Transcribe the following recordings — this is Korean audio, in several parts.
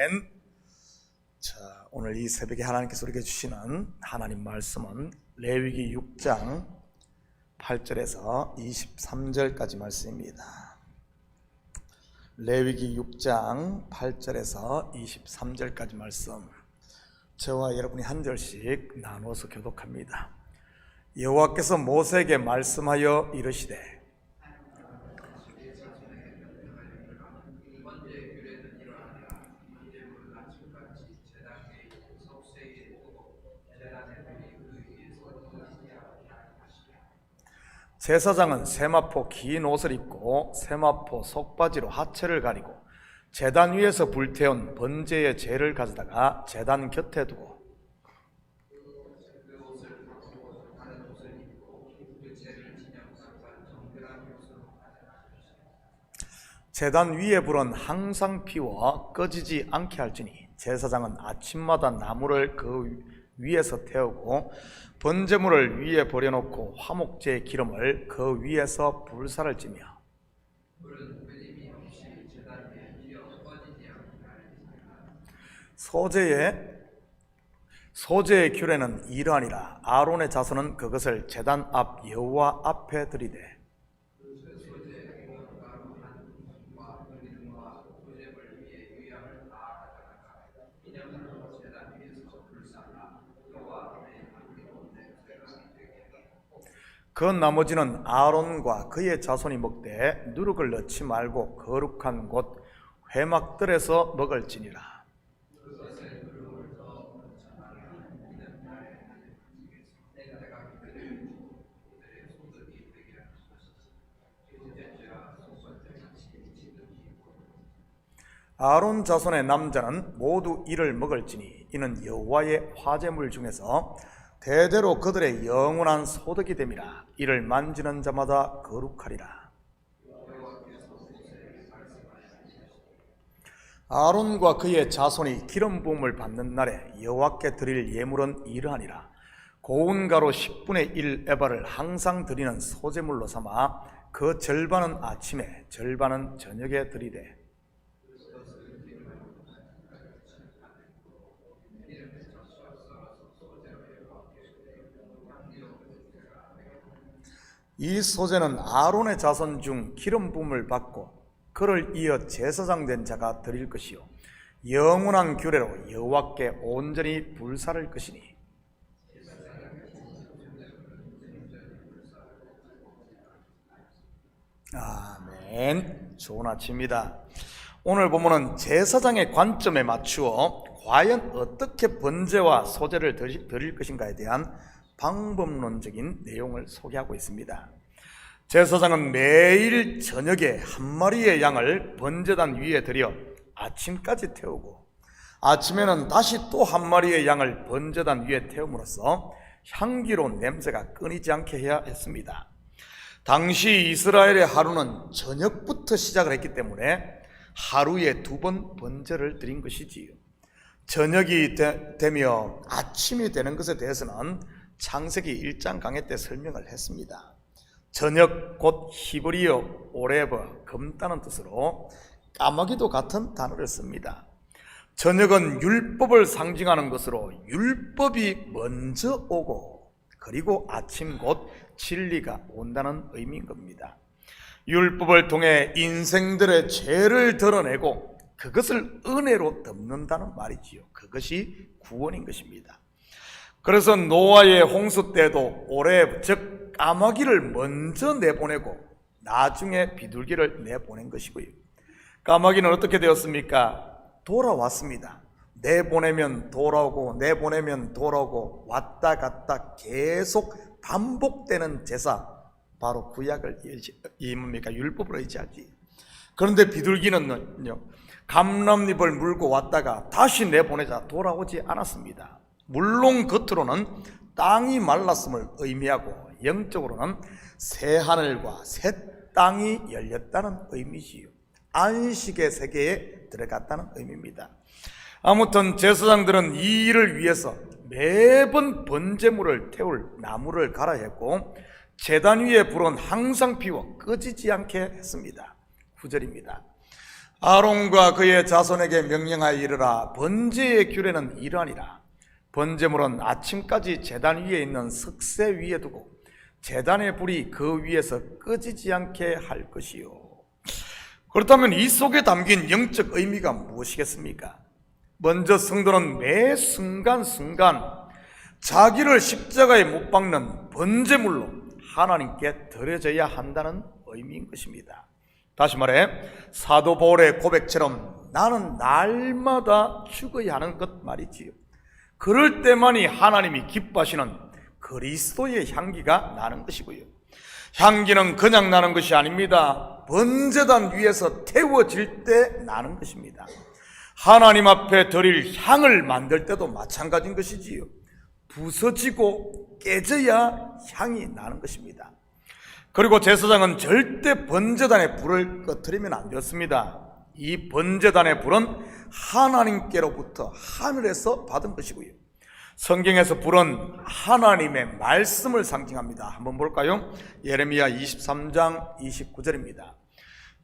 아멘. 자, 오늘 이 새벽에 하나님께서 우리에게 주시는 하나님 말씀은 레위기 6장 8절에서 23절까지 말씀입니다. 레위기 6장 8절에서 23절까지 말씀, 저와 여러분이 한 절씩 나누어서 교독합니다. 여호와께서 모세에게 말씀하여 이르시되 제사장은 세마포 긴 옷을 입고 세마포 속바지로 하체를 가리고 제단 위에서 불태운 번제의 재를 가져다가 제단 곁에 두고 제단 위에 불은 항상 피워 꺼지지 않게 할지니 제사장은 아침마다 나무를 그 위에서 태우고 번제물을 위에 버려놓고 화목제의 기름을 그 위에서 불사를 찌며 소제의 규례는 이러하니라. 아론의 자손은 그것을 제단 앞 여호와 앞에 들이되 그 나머지는 아론과 그의 자손이 먹되 누룩을 넣지 말고 거룩한 곳 회막들에서 먹을지니라. 아론 자손의 남자는 모두 이를 먹을지니 이는 여호와의 화제물 중에서 대대로 그들의 영원한 소득이 됨이라. 이를 만지는 자마다 거룩하리라. 아론과 그의 자손이 기름 부음을 받는 날에 여호와께 드릴 예물은 이러하니라. 고운 가루 10분의 1 에바를 항상 드리는 소제물로 삼아 그 절반은 아침에 절반은 저녁에 드리되 이 소제는 아론의 자손 중 기름 부음을 받고 그를 이어 제사장 된 자가 드릴 것이요 영원한 규례로 여호와께 온전히 불사를 것이니 아멘. 좋은 아침입니다. 오늘 본문은 제사장의 관점에 맞추어 과연 어떻게 번제와 소제를 드릴 것인가에 대한 방법론적인 내용을 소개하고 있습니다. 제사장은 매일 저녁에 한 마리의 양을 번제단 위에 들여 아침까지 태우고 아침에는 다시 또 한 마리의 양을 번제단 위에 태움으로써 향기로운 냄새가 끊이지 않게 해야 했습니다. 당시 이스라엘의 하루는 저녁부터 시작을 했기 때문에 하루에 2번 번제를 드린 것이지요. 저녁이 되며 아침이 되는 것에 대해서는 창세기 1장 강해 때 설명을 했습니다. 저녁 곧 히브리어 오레브 검다는 뜻으로 까마귀도 같은 단어를 씁니다. 저녁은 율법을 상징하는 것으로 율법이 먼저 오고 그리고 아침 곧 진리가 온다는 의미인 겁니다. 율법을 통해 인생들의 죄를 드러내고 그것을 은혜로 덮는다는 말이지요. 그것이 구원인 것입니다. 그래서 노아의 홍수 때도 오레 즉 까마귀를 먼저 내보내고 나중에 비둘기를 내보낸 것이고요. 까마귀는 어떻게 되었습니까? 돌아왔습니다. 내보내면 돌아오고 내보내면 돌아오고 왔다 갔다 계속 반복되는 제사, 바로 구약을 율법을 의지하지. 그런데 비둘기는요, 감람잎을 물고 왔다가 다시 내보내자 돌아오지 않았습니다. 물론 겉으로는 땅이 말랐음을 의미하고 영적으로는 새 하늘과 새 땅이 열렸다는 의미지요. 안식의 세계에 들어갔다는 의미입니다. 아무튼 제사장들은 이 일을 위해서 매번 번제물을 태울 나무를 갈아야 했고 제단 위에 불은 항상 피워 꺼지지 않게 했습니다. 9절입니다. 아론과 그의 자손에게 명령하여 이르라. 번제의 규례는 이러하니라. 번제물은 아침까지 제단 위에 있는 석쇠 위에 두고 제단의 불이 그 위에서 꺼지지 않게 할 것이요. 그렇다면 이 속에 담긴 영적 의미가 무엇이겠습니까? 먼저 성도는 매 순간순간 자기를 십자가에 못 박는 번제물로 하나님께 드려져야 한다는 의미인 것입니다. 다시 말해 사도 바울의 고백처럼 나는 날마다 죽어야 하는 것 말이지요. 그럴 때만이 하나님이 기뻐하시는 그리스도의 향기가 나는 것이고요. 향기는 그냥 나는 것이 아닙니다. 번제단 위에서 태워질 때 나는 것입니다. 하나님 앞에 드릴 향을 만들 때도 마찬가지인 것이지요. 부서지고 깨져야 향이 나는 것입니다. 그리고 제사장은 절대 번제단의 불을 꺼뜨리면 안 되었습니다. 이 번제단의 불은 하나님께로부터 하늘에서 받은 것이고요. 성경에서 불은 하나님의 말씀을 상징합니다. 한번 볼까요? 예레미야 23장 29절입니다.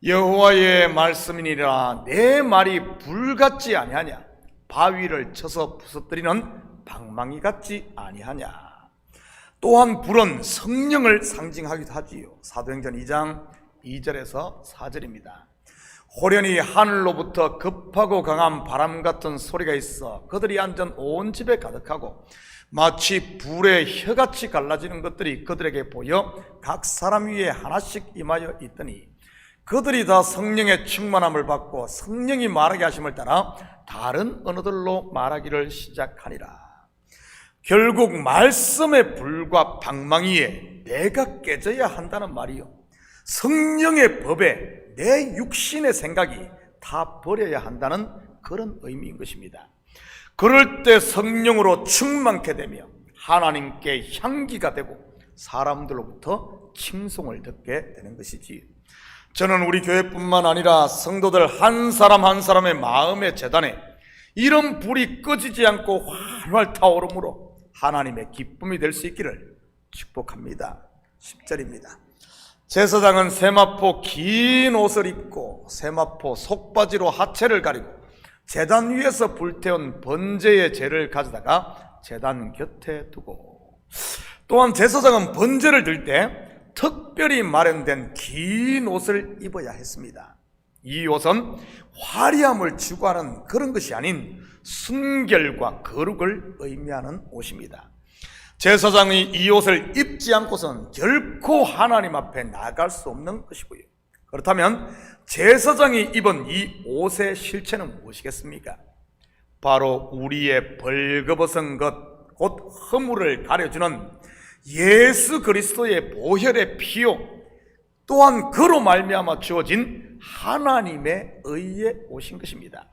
여호와의 말씀이니라. 내 말이 불같지 아니하냐? 바위를 쳐서 부서뜨리는 방망이 같지 아니하냐? 또한 불은 성령을 상징하기도 하지요. 사도행전 2장 2절에서 4절입니다. 호련히 하늘로부터 급하고 강한 바람 같은 소리가 있어 그들이 앉은 온 집에 가득하고 마치 불의 혀같이 갈라지는 것들이 그들에게 보여 각 사람 위에 하나씩 임하여 있더니 그들이 다 성령의 충만함을 받고 성령이 말하게 하심을 따라 다른 언어들로 말하기를 시작하니라. 결국 말씀의 불과 방망이에 내가 깨져야 한다는 말이요. 성령의 법에 내 육신의 생각이 다 버려야 한다는 그런 의미인 것입니다. 그럴 때 성령으로 충만케 되며 하나님께 향기가 되고 사람들로부터 칭송을 듣게 되는 것이지. 저는 우리 교회뿐만 아니라 성도들 한 사람 한 사람의 마음의 재단에 이런 불이 꺼지지 않고 활활 타오르므로 하나님의 기쁨이 될 수 있기를 축복합니다. 10절입니다. 제사장은 세마포 긴 옷을 입고 세마포 속바지로 하체를 가리고 제단 위에서 불태운 번제의 재를 가져다가 제단 곁에 두고, 또한 제사장은 번제를 들 때 특별히 마련된 긴 옷을 입어야 했습니다. 이 옷은 화려함을 추구하는 그런 것이 아닌 순결과 거룩을 의미하는 옷입니다. 제사장이 이 옷을 입지 않고서는 결코 하나님 앞에 나갈 수 없는 것이고요. 그렇다면 제사장이 입은 이 옷의 실체는 무엇이겠습니까? 바로 우리의 벌거벗은 것, 곧 허물을 가려주는 예수 그리스도의 보혈의 피요, 또한 그로 말미암아 주어진 하나님의 의에 오신 것입니다.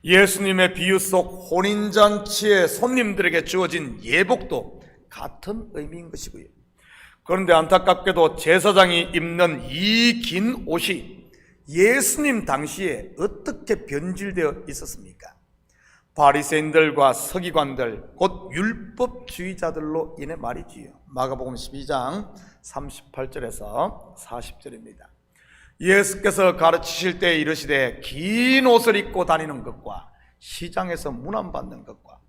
예수님의 비유 속 혼인잔치의 손님들에게 주어진 예복도 같은 의미인 것이고요. 그런데 안타깝게도 제사장이 입는 이 긴 옷이 예수님 당시에 어떻게 변질되어 있었습니까? 바리새인들과 서기관들, 곧 율법주의자들로 인해 말이지요. 마가복음 12장 38절에서 40절입니다. 예수께서 가르치실 때 이르시되 긴 옷을 입고 다니는 것과 시장에서 문안받는 것과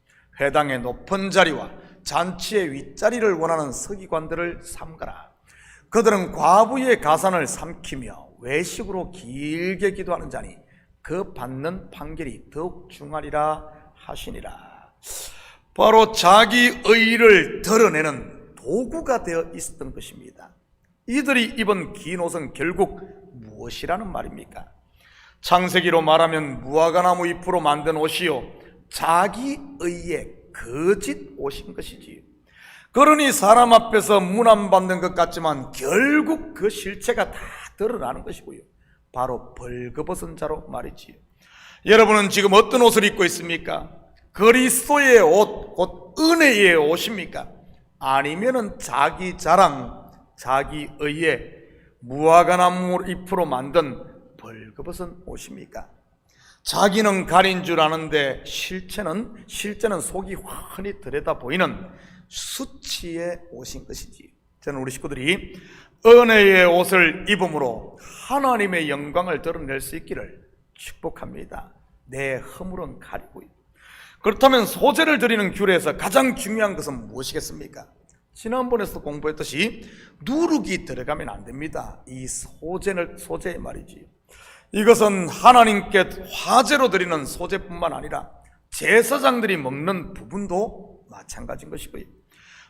회당의 높은 자리와 잔치의 윗자리를 원하는 서기관들을 삼가라. 그들은 과부의 가산을 삼키며 외식으로 길게 기도하는 자니 그 받는 판결이 더욱 중하리라 하시니라. 바로 자기 의를 드러내는 도구가 되어 있었던 것입니다. 이들이 입은 긴 옷은 결국 무엇이라는 말입니까? 창세기로 말하면 무화과나무 잎으로 만든 옷이요, 자기 의의 거짓 옷인 것이지요. 그러니 사람 앞에서 문안받는 것 같지만 결국 그 실체가 다 드러나는 것이고요. 바로 벌거벗은 자로 말이지요. 여러분은 지금 어떤 옷을 입고 있습니까? 그리스도의 옷, 곧 은혜의 옷입니까? 아니면은 자기 자랑, 자기 의의 무화과나무 잎으로 만든 벌거벗은 옷입니까? 자기는 가린 줄 아는데 실제는 속이 훤히 들여다 보이는 수치의 옷인 것이지. 저는 우리 식구들이 은혜의 옷을 입음으로 하나님의 영광을 드러낼 수 있기를 축복합니다. 내 허물은 가리고요. 그렇다면 소제를 드리는 규례에서 가장 중요한 것은 무엇이겠습니까? 지난번에서도 공부했듯이 누룩이 들어가면 안 됩니다. 이 소제의 말이지. 이것은 하나님께 화제로 드리는 소제뿐만 아니라 제사장들이 먹는 부분도 마찬가지인 것이고요.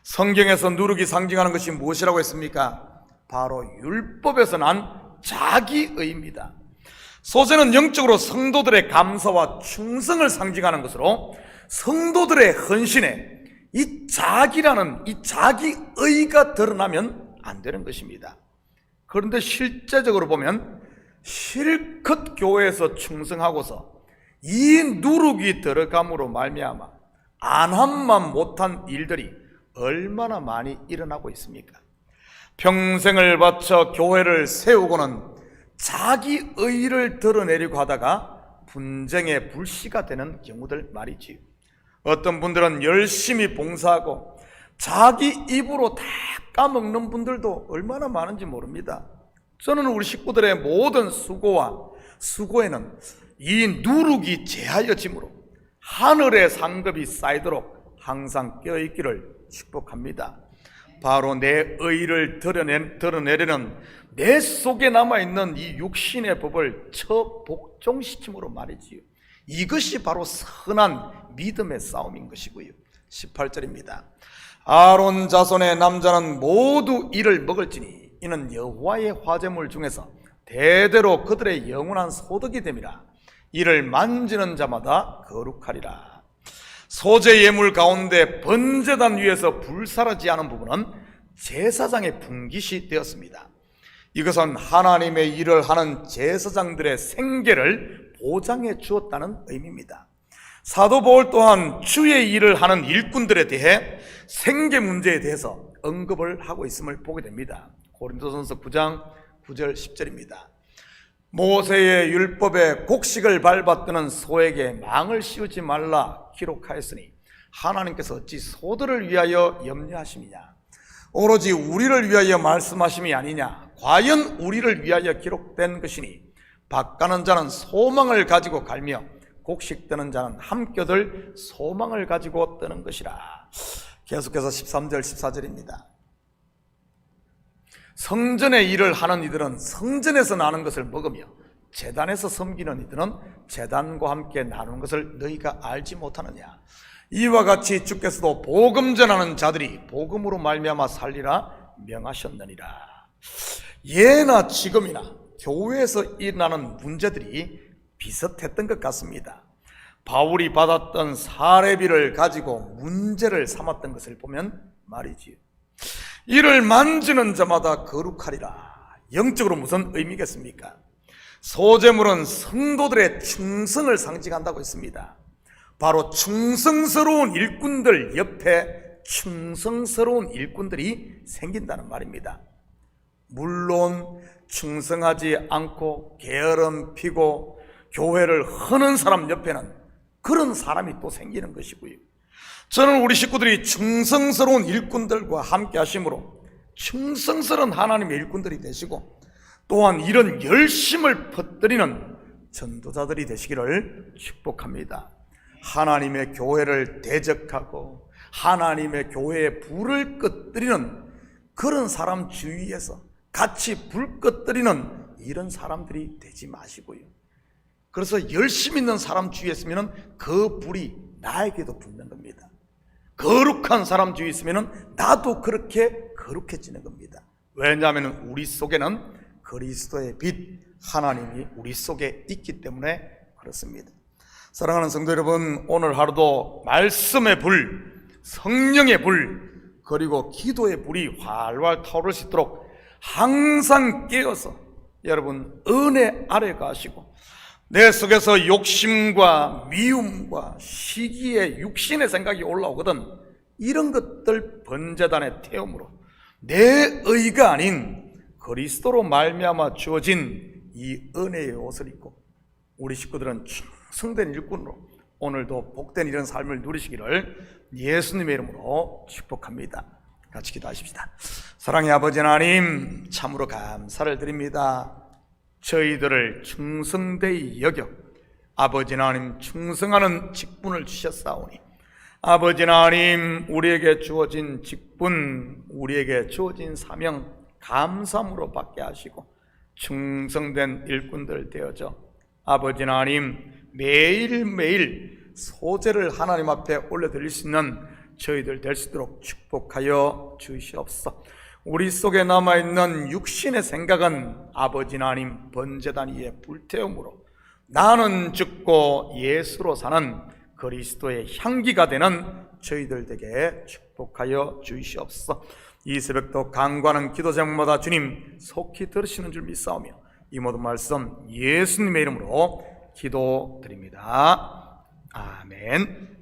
성경에서 누룩이 상징하는 것이 무엇이라고 했습니까? 바로 율법에서 난 자기의입니다. 소제는 영적으로 성도들의 감사와 충성을 상징하는 것으로 성도들의 헌신에 이 자기라는 이 자기의가 드러나면 안 되는 것입니다. 그런데 실제적으로 보면 실컷 교회에서 충성하고서 이 누룩이 들어감으로 말미암아 안함만 못한 일들이 얼마나 많이 일어나고 있습니까? 평생을 바쳐 교회를 세우고는 자기의를 드러내려고 하다가 분쟁의 불씨가 되는 경우들 말이지요. 어떤 분들은 열심히 봉사하고 자기 입으로 다 까먹는 분들도 얼마나 많은지 모릅니다. 저는 우리 식구들의 모든 수고에는 이 누룩이 제하여짐으로 하늘의 상급이 쌓이도록 항상 깨어있기를 축복합니다. 바로 내 의를 드러내려는 내 속에 남아있는 이 육신의 법을 처복종시킴으로 말이지요. 이것이 바로 선한 믿음의 싸움인 것이고요. 18절입니다. 아론 자손의 남자는 모두 이를 먹을지니 이는 여호와의 화제물 중에서 대대로 그들의 영원한 소득이 됨이라. 이를 만지는 자마다 거룩하리라. 소제 예물 가운데 번제단 위에서 불사르지 않은 부분은 제사장의 분깃이 되었습니다. 이것은 하나님의 일을 하는 제사장들의 생계를 보장해 주었다는 의미입니다. 사도 바울 또한 주의 일을 하는 일꾼들에 대해 생계 문제에 대해서 언급을 하고 있음을 보게 됩니다. 고린도전서 9장 9절 10절입니다. 모세의 율법에 곡식을 밟아뜨는 소에게 망을 씌우지 말라 기록하였으니 하나님께서 어찌 소들을 위하여 염려하심이냐? 오로지 우리를 위하여 말씀하심이 아니냐? 과연 우리를 위하여 기록된 것이니 밭가는 자는 소망을 가지고 갈며 곡식 뜨는 자는 함께들 소망을 가지고 뜨는 것이라. 계속해서 13절 14절입니다. 성전의 일을 하는 이들은 성전에서 나는 것을 먹으며 제단에서 섬기는 이들은 제단과 함께 나누는 것을 너희가 알지 못하느냐? 이와 같이 주께서도 복음 전하는 자들이 복음으로 말미암아 살리라 명하셨느니라. 예나 지금이나 교회에서 일어나는 문제들이 비슷했던 것 같습니다. 바울이 받았던 사례비를 가지고 문제를 삼았던 것을 보면 말이지요. 이를 만지는 자마다 거룩하리라. 영적으로 무슨 의미겠습니까? 소제물은 성도들의 충성을 상징한다고 했습니다. 바로 충성스러운 일꾼들 옆에 충성스러운 일꾼들이 생긴다는 말입니다. 물론 충성하지 않고 게으름 피고 교회를 허는 사람 옆에는 그런 사람이 또 생기는 것이고요. 저는 우리 식구들이 충성스러운 일꾼들과 함께 하심으로 충성스러운 하나님의 일꾼들이 되시고 또한 이런 열심을 퍼뜨리는 전도자들이 되시기를 축복합니다. 하나님의 교회를 대적하고 하나님의 교회에 불을 꺼뜨리는 그런 사람 주위에서 같이 불 꺼뜨리는 이런 사람들이 되지 마시고요. 그래서 열심 있는 사람 주위에 있으면 그 불이 나에게도 붙는 겁니다. 거룩한 사람 주위에 있으면 나도 그렇게 거룩해지는 겁니다. 왜냐하면 우리 속에는 그리스도의 빛 하나님이 우리 속에 있기 때문에 그렇습니다. 사랑하는 성도 여러분, 오늘 하루도 말씀의 불, 성령의 불, 그리고 기도의 불이 활활 타오를 수 있도록 항상 깨어서 여러분 은혜 아래 가시고 내 속에서 욕심과 미움과 시기의 육신의 생각이 올라오거든 이런 것들 번제단의 태움으로 내 의가 아닌 그리스도로 말미암아 주어진 이 은혜의 옷을 입고 우리 식구들은 충성된 일꾼으로 오늘도 복된 이런 삶을 누리시기를 예수님의 이름으로 축복합니다. 같이 기도하십시다. 사랑의 아버지 하나님, 참으로 감사를 드립니다. 저희들을 충성되이 여겨 아버지 하나님 충성하는 직분을 주셨사오니 아버지 하나님 우리에게 주어진 직분, 우리에게 주어진 사명 감사함으로 받게 하시고 충성된 일꾼들 되어져 아버지 하나님 매일매일 소재를 하나님 앞에 올려드릴 수 있는 저희들 될 수 있도록 축복하여 주시옵소서. 우리 속에 남아있는 육신의 생각은 아버지 하나님 번제단 위에 불태움으로 나는 죽고 예수로 사는 그리스도의 향기가 되는 저희들 되게 축복하여 주시옵소서. 이 새벽도 간구하는 기도 제목마다 주님 속히 들으시는 줄 믿사오며 이 모든 말씀 예수님의 이름으로 기도드립니다. 아멘.